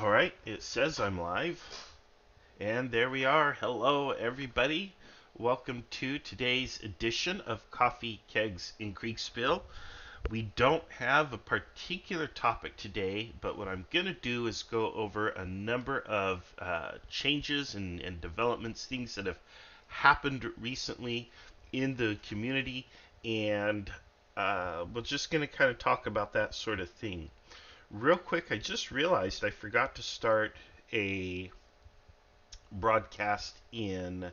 All right, it says I'm live, and there we are. Hello, everybody. Welcome to today's edition of Coffee, Kegs, and Kriegsspiel. We don't have a particular topic today, but what I'm going to do is go over a number of changes and developments, things that have happened recently in the community, and we're just going to kind of talk about that sort of thing. Real quick, I just realized I forgot to start a broadcast in,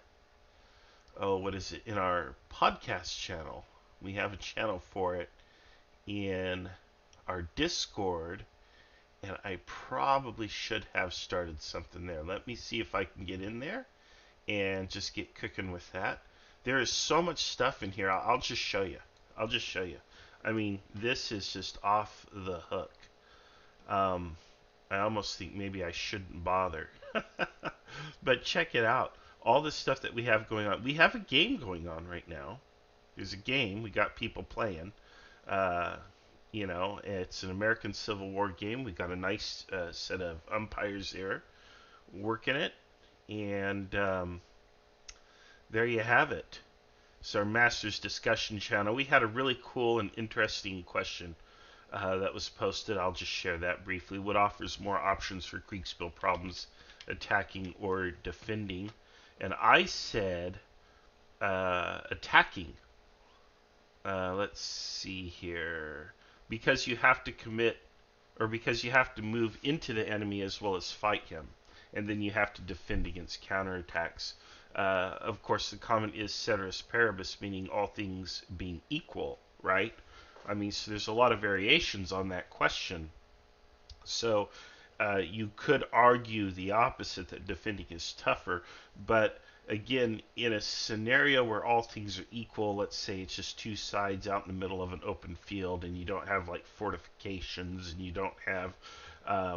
oh, what is it, in our podcast channel. We have a channel for it in our Discord, and I probably should have started something there. Let me see if I can get in there and just get cooking with that. There is so much stuff in here. I'll just show you. I'll just show you. I mean, this is just off the hook. Um, I almost think maybe I shouldn't bother. But check it out. All this stuff that we have going on. We have a game going on right now. There's a game. We got people playing. Uh, it's an American Civil War game. We got a nice set of umpires there working it. And there you have it. It's our Masters discussion channel. We had a really cool and interesting question that was posted. I'll just share that briefly. What offers more options for Kriegsspiel problems, attacking or defending? And I said attacking. Let's see here. Because you have to commit, or because you have to move into the enemy as well as fight him. And then you have to defend against counterattacks. Of course, the comment is ceteris paribus, meaning all things being equal, right? I mean, so there's a lot of variations on that question. So you could argue the opposite, that defending is tougher. But again, in a scenario where all things are equal, let's say it's just two sides out in the middle of an open field, and you don't have like fortifications, and you don't have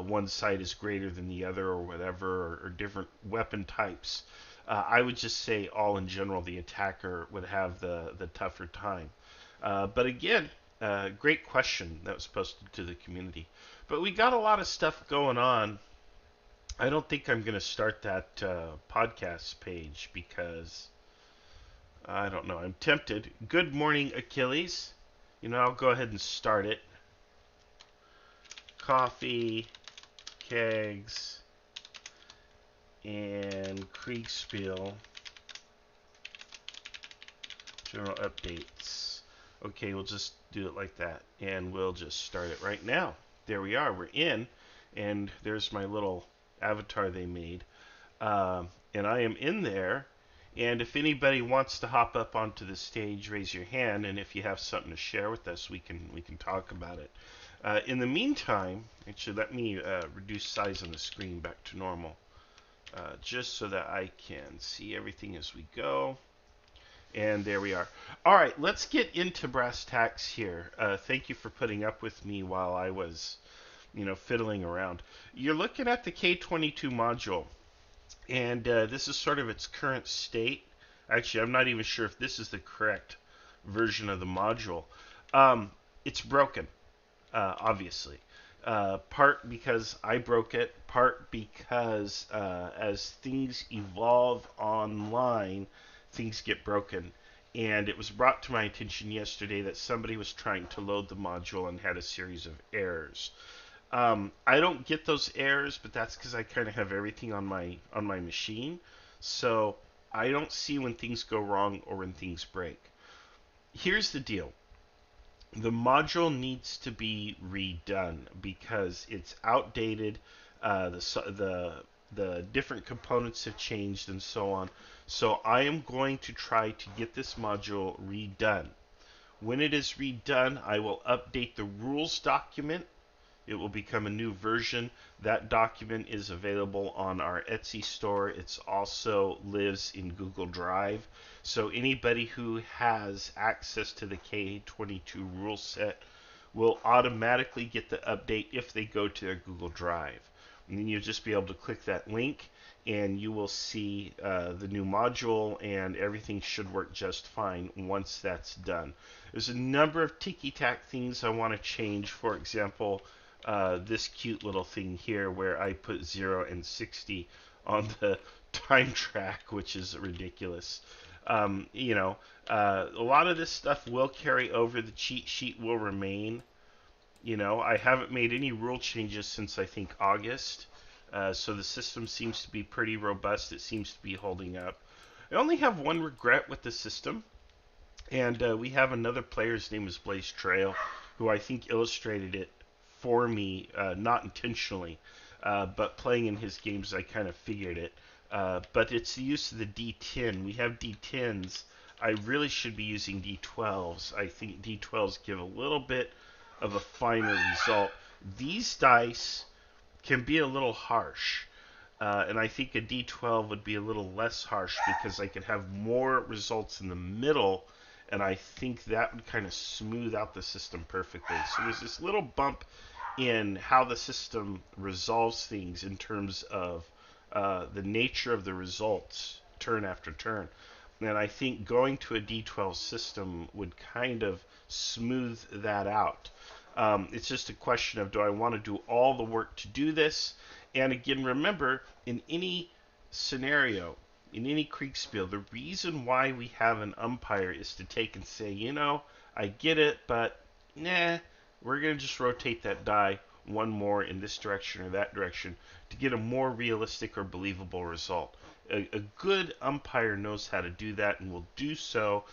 one side is greater than the other or whatever, or different weapon types. I would just say, all in general, the attacker would have the tougher time. But again, great question that was posted to the community. But we got a lot of stuff going on. I don't think I'm going to start that podcast page because I don't know. I'm tempted. Good morning, Achilles. I'll go ahead and start it. Coffee, kegs, and Kriegsspiel. General updates. Okay, we'll just do it like that, and we'll just start it right now. There we are. We're in, and there's my little avatar they made, and I am in there. And if anybody wants to hop up onto the stage, raise your hand, and if you have something to share with us, we can talk about it. In the meantime, actually, let me reduce size on the screen back to normal, just so that I can see everything as we go. And there we are. All right, let's get into brass tacks here. Thank you for putting up with me while I was, fiddling around. You're looking at the K22 module, and this is sort of its current state. Actually, I'm not even sure if this is the correct version of the module. It's broken, obviously. Part because I broke it, part because as things evolve online, things get broken. And it was brought to my attention yesterday that somebody was trying to load the module and had a series of errors. I don't get those errors, but that's because I kind of have everything on my machine, so I don't see when things go wrong or when things break. Here's the deal: the module needs to be redone because it's outdated. The different components have changed and so on. So I am going to try to get this module redone. When it is redone, I will update the rules document. It will become a new version. That document is available on our Etsy store. It also lives in Google Drive. So anybody who has access to the K22 rule set will automatically get the update if they go to their Google Drive. And then you'll just be able to click that link and you will see the new module, and everything should work just fine once that's done. There's a number of ticky-tack things I want to change. For example, this cute little thing here where I put 0 and 60 on the time track, which is ridiculous. You know, a lot of this stuff will carry over. The cheat sheet will remain. You know, I haven't made any rule changes since I think August. So the system seems to be pretty robust. It seems to be holding up. I only have one regret with the system, and we have another player. His name is Blaze Trail, who I think illustrated it for me, not intentionally, but playing in his games, I kind of figured it. But it's the use of the D10. We have D10s. I really should be using D12s. I think D12s give a little bit of a finer result. These dice can be a little harsh. And I think a D12 would be a little less harsh because I could have more results in the middle, and I think that would kind of smooth out the system perfectly. So there's this little bump in how the system resolves things in terms of the nature of the results turn after turn. And I think going to a D12 system would kind of smooth that out. It's just a question of, do I want to do all the work to do this? And again, remember, in any scenario, in any Kriegsspiel, the reason why we have an umpire is to take and say, you know, I get it, but nah, we're going to just rotate that die one more in this direction or that direction to get a more realistic or believable result. A good umpire knows how to do that and will do so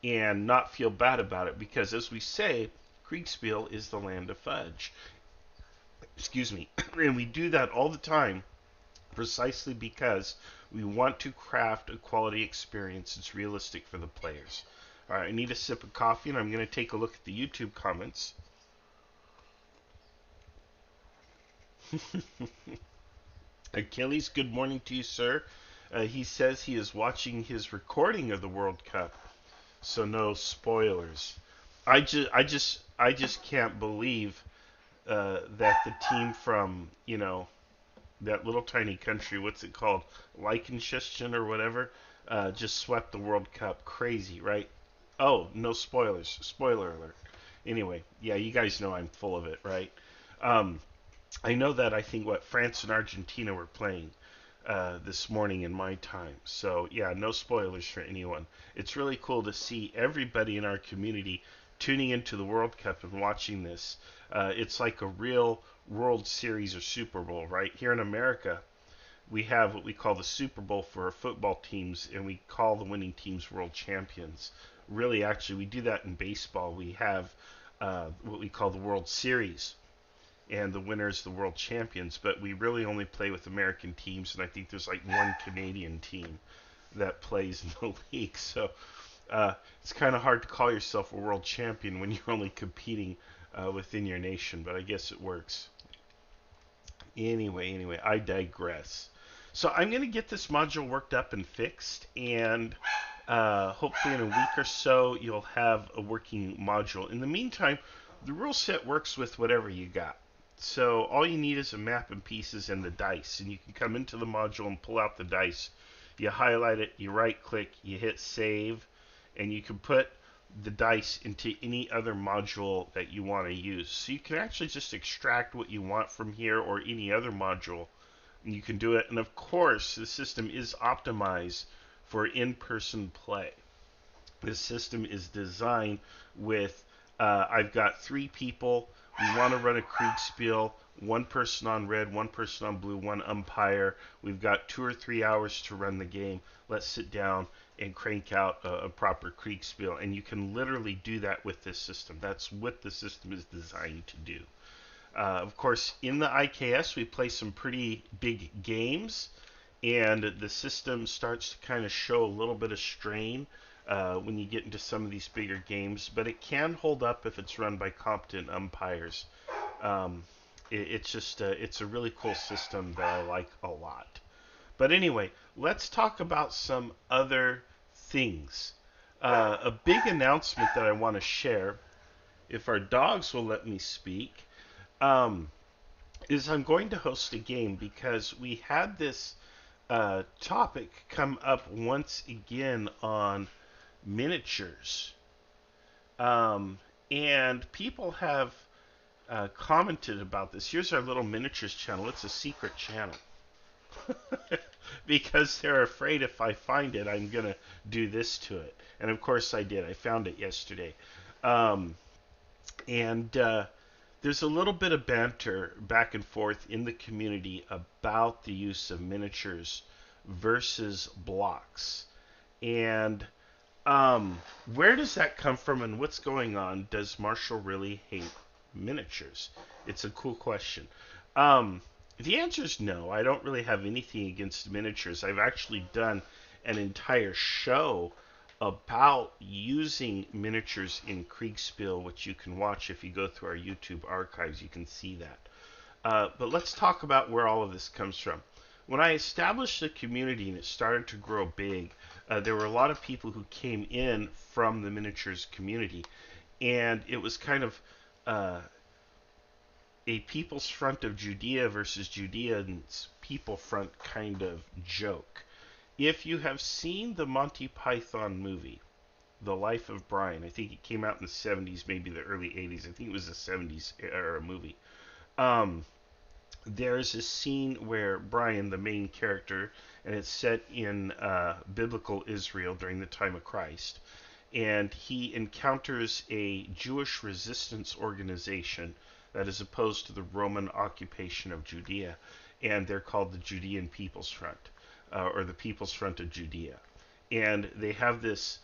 and not feel bad about it because, as we say, Kriegsspiel is the land of fudge. Excuse me. And we do that all the time precisely because we want to craft a quality experience that's realistic for the players. All right, I need a sip of coffee, and I'm going to take a look at the YouTube comments. Achilles, good morning to you, sir. He says he is watching his recording of the World Cup, so no spoilers. I just can't believe that the team from that little tiny country, what's it called, Liechtenstein or whatever, just swept the World Cup. Crazy, right? Oh, no spoilers. Spoiler alert. Anyway, yeah, you guys know I'm full of it, right? Um, I know that I think what France and Argentina were playing this morning in my time. So yeah, no spoilers for anyone. It's really cool to see everybody in our community tuning into the World Cup and watching this. It's like a real World Series or Super Bowl, right? Here in America, we have what we call the Super Bowl for our football teams, and we call the winning teams world champions. Really, actually, we do that in baseball. We have what we call the World Series, and the winners the world champions. But we really only play with American teams, and I think there's like one Canadian team that plays in the league. So it's kind of hard to call yourself a world champion when you're only competing within your nation, but I guess it works. Anyway, I digress. So I'm going to get this module worked up and fixed, and hopefully in a week or so you'll have a working module. In the meantime, the rule set works with whatever you got. So all you need is a map and pieces and the dice, and you can come into the module and pull out the dice. You highlight it, you right click, you hit save, and you can put the dice into any other module that you want to use. So you can actually just extract what you want from here or any other module, and you can do it. And of course, the system is optimized for in-person play. This system is designed with, I've got 3 people. We want to run a Kriegsspiel, 1 person on red, 1 person on blue, 1 umpire. We've got 2 or 3 hours to run the game. Let's sit down and crank out a proper Kriegsspiel. And you can literally do that with this system. That's what the system is designed to do. Of course, in the IKS, we play some pretty big games, and the system starts to kind of show a little bit of strain when you get into some of these bigger games, but it can hold up if it's run by competent umpires. It's just it's a really cool system that I like a lot. But anyway, let's talk about some other things. A big announcement that I want to share, if our dogs will let me speak, um, is I'm going to host a game because we had this topic come up once again on miniatures. And people have commented about this. Here's our little miniatures channel. It's a secret channel. Because they're afraid if I find it, I'm going to do this to it. And of course I did. I found it yesterday. Um, and there's a little bit of banter back and forth in the community about the use of miniatures versus blocks. And where does that come from and what's going on? Does Marshall really hate miniatures? It's a cool question. Um, the answer is no. I don't really have anything against miniatures. I've actually done an entire show about using miniatures in Kriegsspiel, which you can watch if you go through our YouTube archives. You can see that. But let's talk about where all of this comes from. When I established the community and it started to grow big, there were a lot of people who came in from the miniatures community, and it was kind of uh, a People's Front of Judea versus Judeans People Front kind of joke. If you have seen the Monty Python movie, The Life of Brian, I think it came out in the 70s, maybe the early 80s. I think it was a 70s era movie. Um, there's a scene where Brian, the main character, and it's set in biblical Israel during the time of Christ, and he encounters a Jewish resistance organization that is opposed to the Roman occupation of Judea, and they're called the Judean People's Front, or the People's Front of Judea. And they have this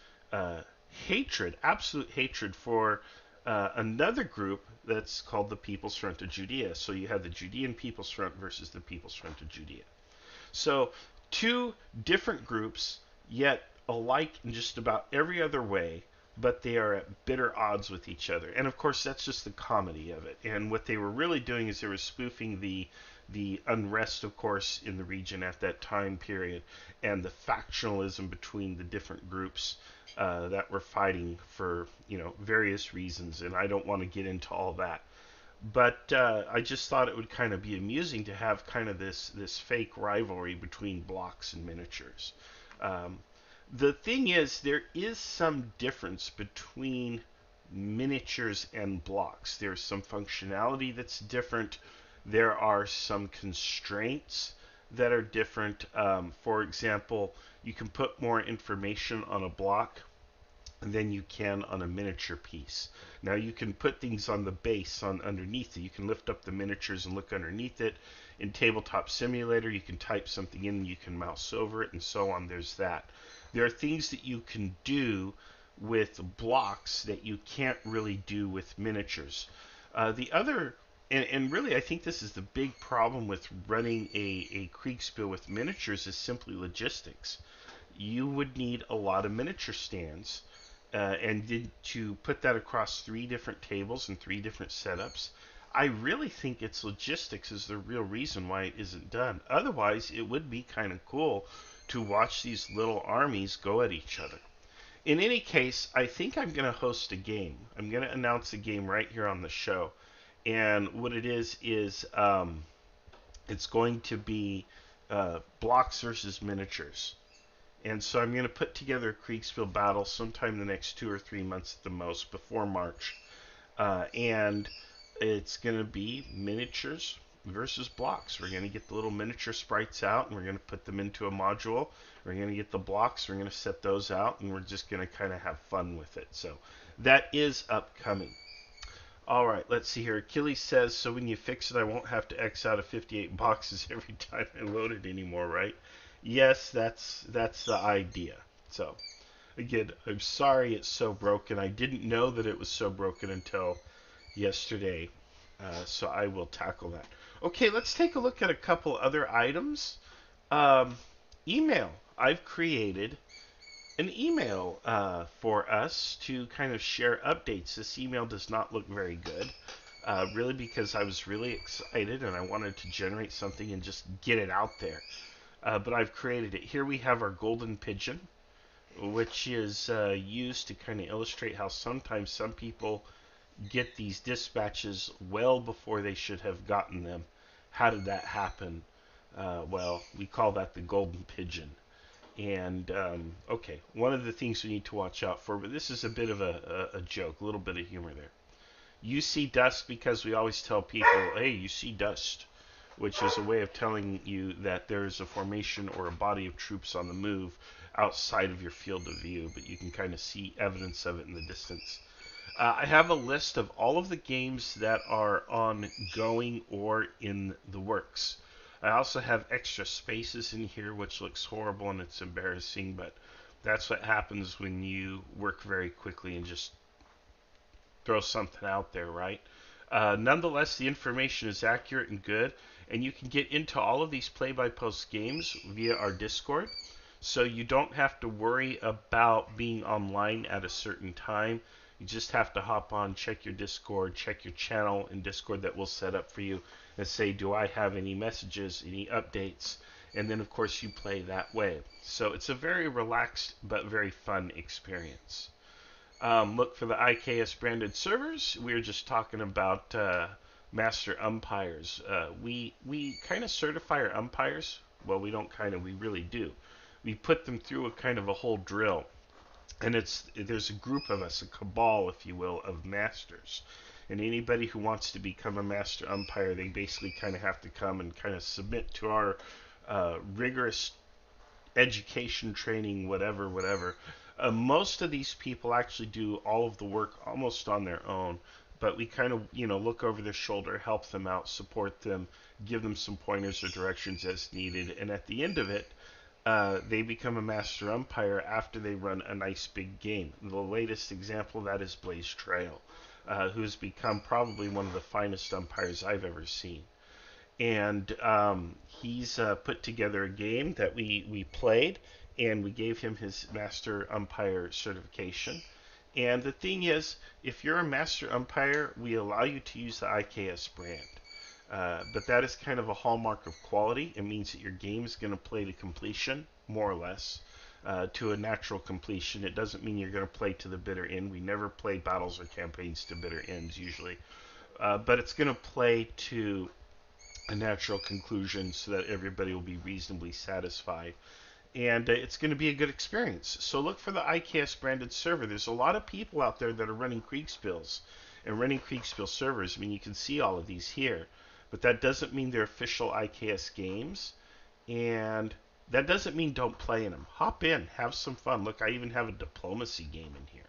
hatred, absolute hatred for another group that's called the People's Front of Judea. So you have the Judean People's Front versus the People's Front of Judea. So two different groups, yet alike in just about every other way, but they are at bitter odds with each other. And of course, that's just the comedy of it. And what they were really doing is they were spoofing the unrest, of course, in the region at that time period, and the factionalism between the different groups that were fighting for various reasons. And I don't want to get into all that. But I just thought it would kind of be amusing to have kind of this fake rivalry between blocks and miniatures. Um, the thing is, there is some difference between miniatures and blocks. There's some functionality that's different. There are some constraints that are different. For example, you can put more information on a block than you can on a miniature piece. Now you can put things on the base on underneath it. You can lift up the miniatures and look underneath it. In Tabletop Simulator, you can type something in, you can mouse over it, and so on. There's that. There are things that you can do with blocks that you can't really do with miniatures. The other, and really I think this is the big problem with running a Kriegsspiel with miniatures, is simply logistics. You would need a lot of miniature stands, to put that across three different tables and three different setups. I really think it's logistics is the real reason why it isn't done. Otherwise, it would be kind of cool to watch these little armies go at each other. In any case, I think I'm going to host a game. I'm going to announce a game right here on the show. And what it is it's going to be blocks versus miniatures. And so I'm going to put together a Kriegsspiel battle sometime in the next 2 or 3 months at the most, before March. And it's going to be miniatures versus blocks. We're going to get the little miniature sprites out, and we're going to put them into a module. We're going to get the blocks, we're going to set those out, and we're just going to kind of have fun with it. So that is upcoming. All right, let's see here. Achilles says, so when you fix it, I won't have to X out of 58 boxes every time I load it anymore, right? Yes, that's the idea. So, again, I'm sorry it's so broken. I didn't know that it was so broken until yesterday, so I will tackle that. Okay, let's take a look at a couple other items. Um, Email. I've created an email for us to kind of share updates. This email does not look very good, really because I was really excited and I wanted to generate something and just get it out there. But I've created it. Here we have our golden pigeon, which is used to kind of illustrate how sometimes some people get these dispatches well before they should have gotten them. How did that happen? Well, we call that the golden pigeon. And okay, one of the things we need to watch out for, but this is a bit of a joke, a little bit of humor there. You see dust because we always tell people, hey, you see dust, which is a way of telling you that there's a formation or a body of troops on the move outside of your field of view, but you can kind of see evidence of it in the distance. I have a list of all of the games that are ongoing or in the works. I also have extra spaces in here, which looks horrible and it's embarrassing, but that's what happens when you work very quickly and just throw something out there, right? Nonetheless, the information is accurate and good, and you can get into all of these play by post games via our Discord. So you don't have to worry about being online at a certain time. You just have to hop on, check your Discord, check your channel in Discord that we'll set up for you, and say, do I have any messages, any updates? And then, of course, you play that way. So it's a very relaxed but very fun experience. Look for the IKS branded servers. We were just talking about master umpires. We kind of certify our umpires. Well, we don't kind of. We really do. We put them through a kind of a whole drill, and there's a group of us, a cabal, if you will, of masters. And anybody who wants to become a master umpire, they basically kind of have to come and kind of submit to our rigorous education, training, whatever, whatever. Most of these people actually do all of the work almost on their own, but we kind of, look over their shoulder, help them out, support them, give them some pointers or directions as needed, and at the end of it, they become a master umpire after they run a nice big game. The latest example of that is Blaze Trail, who's become probably one of the finest umpires I've ever seen. And he's put together a game that we played, and we gave him his master umpire certification. And the thing is, if you're a master umpire, we allow you to use the IKS brand. But that is kind of a hallmark of quality. It means that your game is going to play to completion, more or less, to a natural completion. It doesn't mean you're going to play to the bitter end. We never play battles or campaigns to bitter ends usually. But it's going to play to a natural conclusion so that everybody will be reasonably satisfied. And it's going to be a good experience. So look for the IKS branded server. There's a lot of people out there that are running Kriegsspiels and running Kriegsspiel servers. I mean, you can see all of these here, but that doesn't mean they're official IKS games, and that doesn't mean don't play in them. Hop in, have some fun. Look, I even have a diplomacy game in here.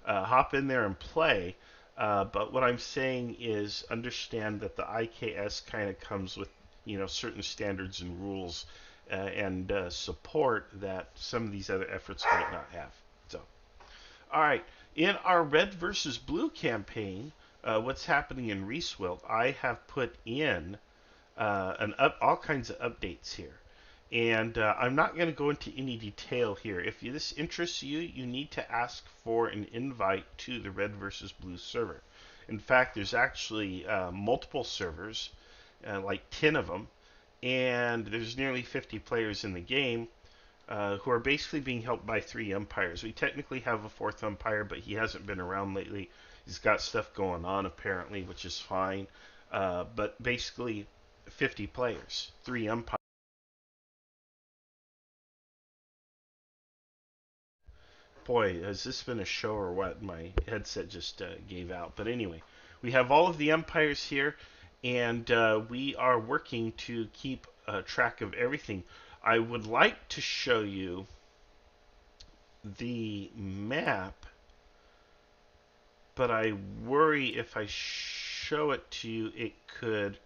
Hop in there and play. But what I'm saying is understand that the IKS kind of comes with certain standards and rules and support that some of these other efforts might not have. So, all right, in our red versus blue campaign, what's happening in Reeswill? I have put in all kinds of updates here. And I'm not going to go into any detail here. If this interests you, you need to ask for an invite to the red versus blue server. In fact, there's actually multiple servers, like 10 of them, and there's nearly 50 players in the game who are basically being helped by 3 umpires. We technically have a 4th umpire, but he hasn't been around lately. He's got stuff going on apparently, which is fine. But basically, 50 players, 3 umpires. Boy, has this been a show or what? My headset just gave out. But anyway, we have all of the umpires here, and we are working to keep track of everything. I would like to show you the map, but I worry if I show it to you, it could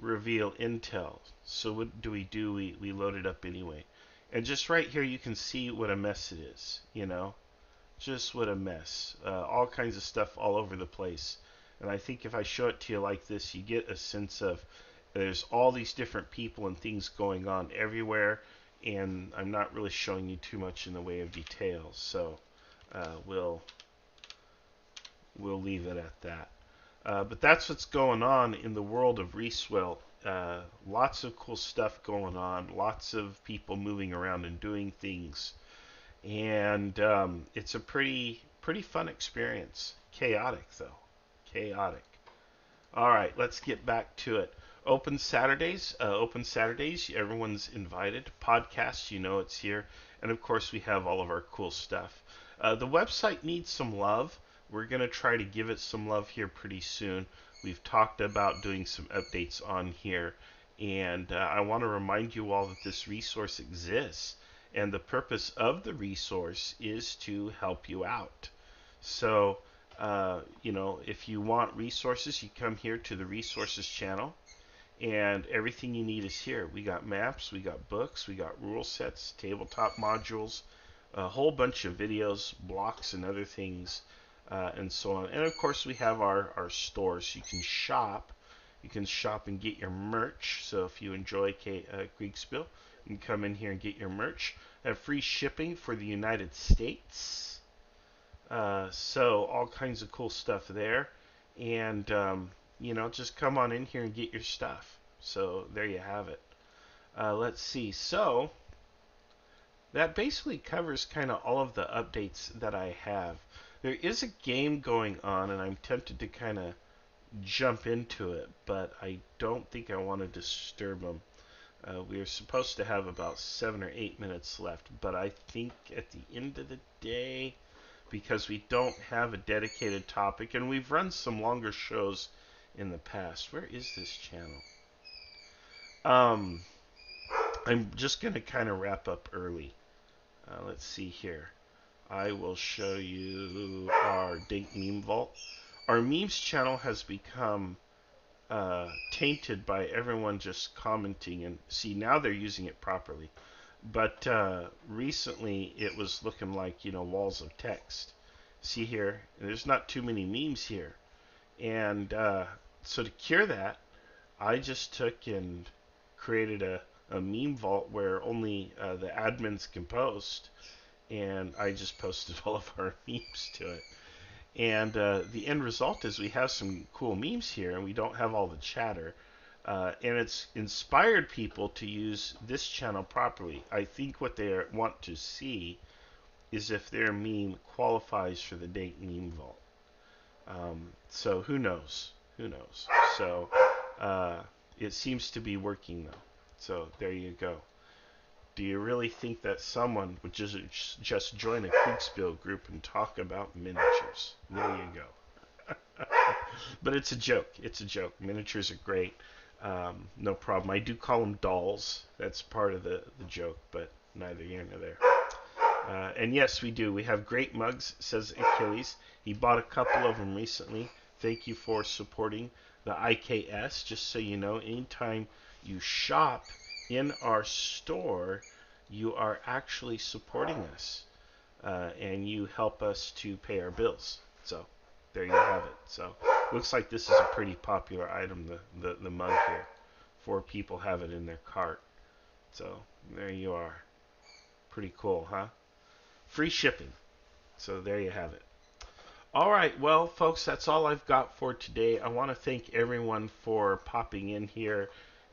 reveal intel. So what do? We load it up anyway. And just right here, you can see what a mess it is. Just what a mess. All kinds of stuff all over the place. And I think if I show it to you like this, you get a sense of there's all these different people and things going on everywhere. And I'm not really showing you too much in the way of details. So we'll leave it at that. But that's what's going on in the world of Reeswill. Lots of cool stuff going on. Lots of people moving around and doing things. And it's a pretty fun experience. Chaotic though, chaotic. All right, let's get back to it. Open Saturdays. Everyone's invited. Podcasts, it's here, and of course we have all of our cool stuff. The website needs some love. We're going to try to give it some love here pretty soon. We've talked about doing some updates on here, and I want to remind you all that this resource exists, and the purpose of the resource is to help you out. So, if you want resources, you come here to the resources channel, and everything you need is here. We got maps, we got books, we got rule sets, tabletop modules, a whole bunch of videos, blocks, and other things, and so on. And of course, we have our stores. You can shop. You can shop and get your merch. So if you enjoy Kriegsspiel, you can come in here and get your merch. Have free shipping for the United States. So all kinds of cool stuff there. And just come on in here and get your stuff. So there you have it. Let's see. So that basically covers kind of all of the updates that I have. There is a game going on, and I'm tempted to kind of jump into it, but I don't think I want to disturb them. We are supposed to have about 7 or 8 minutes left, but I think at the end of the day, because we don't have a dedicated topic, and we've run some longer shows in the past. Where is this channel? I'm just going to kind of wrap up early. Let's see here. I will show you our Date Meme Vault. Our memes channel has become tainted by everyone just commenting, and see, now they're using it properly. But recently it was looking like, walls of text. See here, there's not too many memes here. And so to cure that, I just took and created a meme vault where only the admins can post, and I just posted all of our memes to it. And the end result is we have some cool memes here, and we don't have all the chatter. And it's inspired people to use this channel properly. I think what they want to see is if their meme qualifies for the Date Meme Vault. So who knows? Who knows? So it seems to be working though. So there you go. Do you really think that someone would just join a Kriegsspiel group and talk about miniatures? There you go. But it's a joke. It's a joke. Miniatures are great. No problem. I do call them dolls. That's part of the joke, but neither here nor there. And yes, we do. We have great mugs, says Achilles. He bought a couple of them recently. Thank you for supporting the IKS. Just so you know, anytime you shop in our store, you are actually supporting us, and you help us to pay our bills. So there you have it. So looks like this is a pretty popular item, the mug here. 4 people have it in their cart. So there you are. Pretty cool, huh? Free shipping. So there you have it. All right, well, folks, that's all I've got for today. I want to thank everyone for popping in here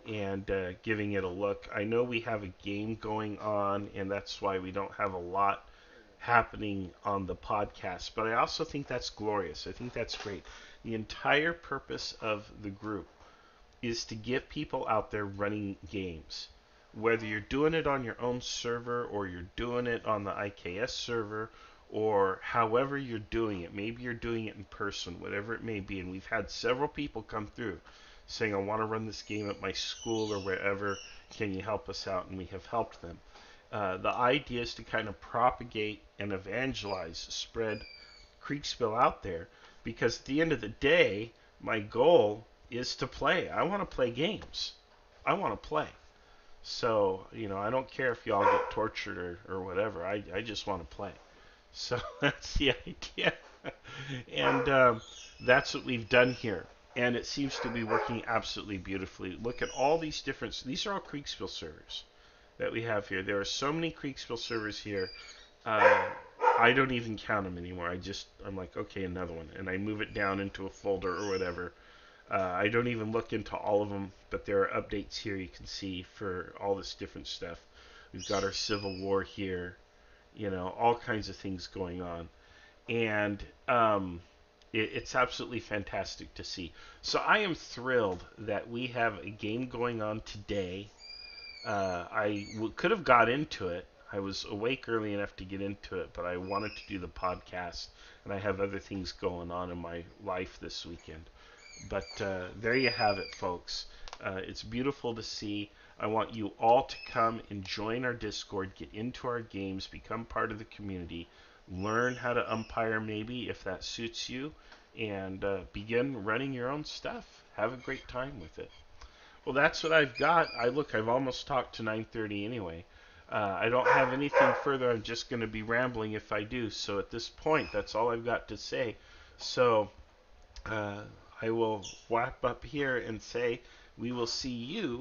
and giving it a look. I know we have a game going on, and that's why we don't have a lot happening on the podcast, but I also think that's glorious. I think that's great. The entire purpose of the group is to get people out there running games. Whether you're doing it on your own server or you're doing it on the IKS server or however you're doing it, maybe you're doing it in person, whatever it may be. And we've had several people come through saying, I want to run this game at my school or wherever. Can you help us out? And we have helped them. The idea is to kind of propagate and evangelize, spread Kriegsspiel out there, because at the end of the day, my goal is to play. I want to play games. I want to play. So, I don't care if y'all get tortured or whatever. I just want to play. So that's the idea. And that's what we've done here. And it seems to be working absolutely beautifully. Look at all these different... These are all Kriegsspiel servers that we have here. There are so many Kriegsspiel servers here. I don't even count them anymore. I'm like, okay, another one. And I move it down into a folder or whatever. I don't even look into all of them, but there are updates here you can see for all this different stuff. We've got our Civil War here, all kinds of things going on. And it's absolutely fantastic to see. So I am thrilled that we have a game going on today. I could have got into it. I was awake early enough to get into it, but I wanted to do the podcast, and I have other things going on in my life this weekend. But there you have it, folks. It's beautiful to see. I want you all to come and join our Discord, get into our games, become part of the community, learn how to umpire maybe if that suits you, and begin running your own stuff. Have a great time with it. Well, that's what I've got. I've almost talked to 9:30 anyway. I don't have anything further. I'm just going to be rambling if I do. So at this point, that's all I've got to say. So uh, I will wrap up here and say we will see you